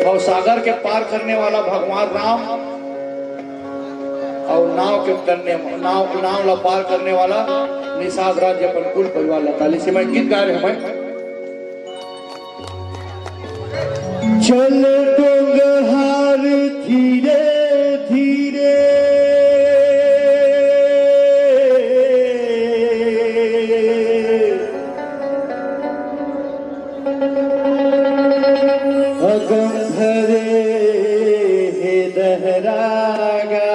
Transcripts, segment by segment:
और सागर के पार करने वाला भगवान राम और नाव ला पार करने वाला निषाद राज्य अपन कुल परिवार लताली से मैं गीत गा रहे हैं। चल डोंगहार धीरे धीरे अगम भरे हे दहरागा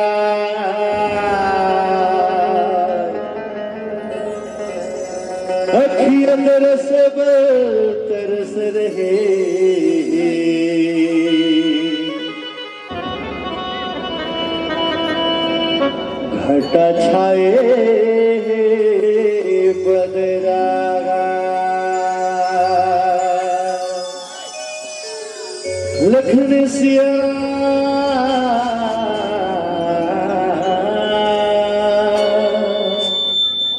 अखियन तरस तरस रहे घटा छाए बदरागा लखन सिया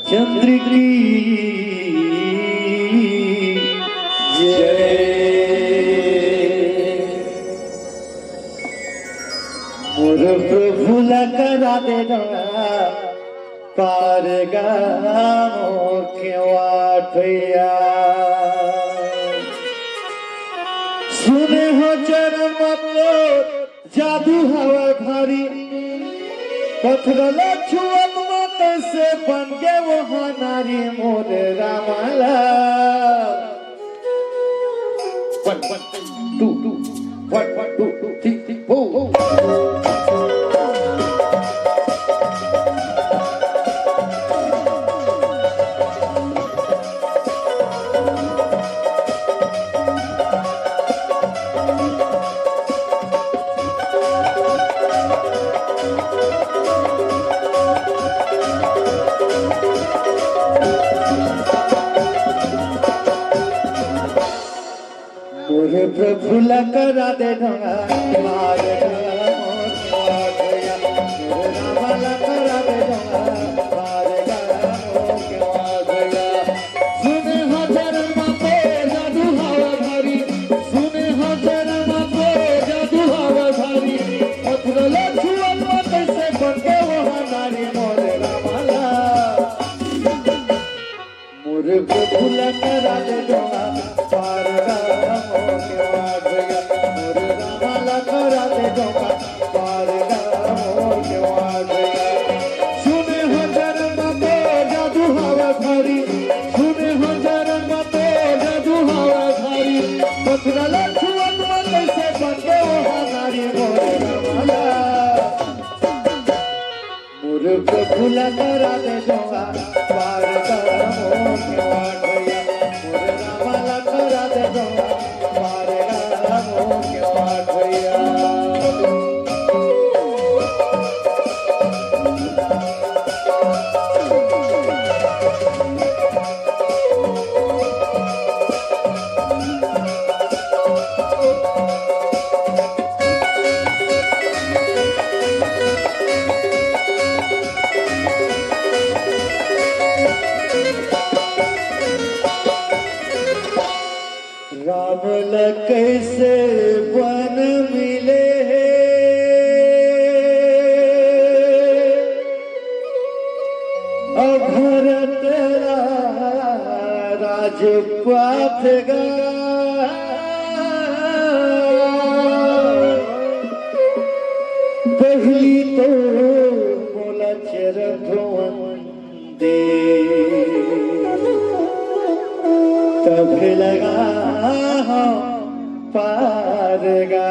चंद्र की जय। मोर प्रभु लकरा देना पार गामो क्यों आठया सुने हो चरण मतो जादू हवा भारी पत्थर छुअत मत से बन गए वो नारी मोर रामाला 1 1 2 2 1 1 2 2 3 3 4 प्रभु लकरा दे ढोंगा मार रामा लकरा दे ढोंगा मार सुने हो चरण मतो जादू हवा भारी सुने हो चरण मतो जादू हवा भारी पत्थर छुअत मत से बन के वो नारी मोर रामाला मोर प्रभु लकरा दे ढोंगा पार सुने हो चरण मतो जादू हवा भारी सुने हो चरण मतो जादू हवा भारी पत्थर छुअत मत से बन गए वो नारी मोर रामाला मोर प्रभु लकरा दे ढोंगा पार गामो क्यों आठया मोर रामाला करा दे ढोंगा पार गामो क्यों आठया। राम कैसे वन मिले भरत राजपाथ पहली तो मोला चरण दे तब लगा पार गा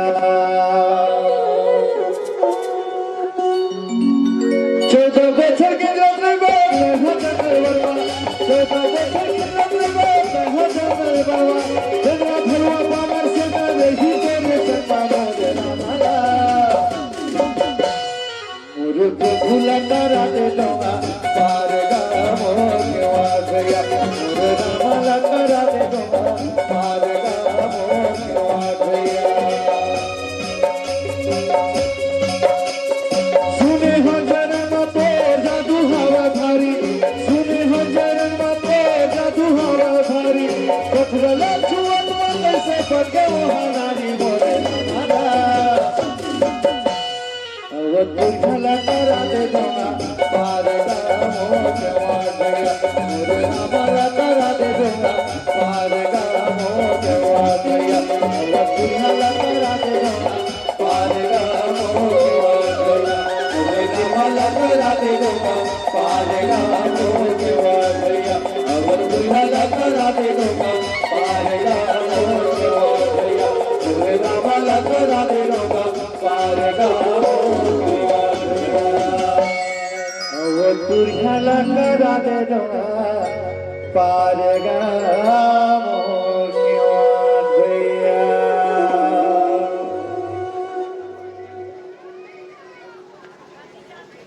14 बच्चों के रत्न प्रभु लकरा दे ढोंगा पार गामो क्यों आठया मोर रामाला करा दे ढोंगा पार गामो क्यों आठया। सुने हो चरण मतो जादू हवा भारी सुने हो चरण मतो जादू हवा भारी पत्थर छुअत मत से बन गए वो नारी मोर रामाला तुझ्याला राधे दोना पार गामो केव्हा गया मोरे रामाला राधे दोना पार गामो केव्हा गया तुझ्याला राधे दोना पार गामो केव्हा गया मोरे रामाला राधे दोना पार गामो केव्हा गया तुझ्याला राधे दोना पार गामो केव्हा गया मोरे रामाला राधे दोना पार गामो तुझ्याला राधे दोना पार गामो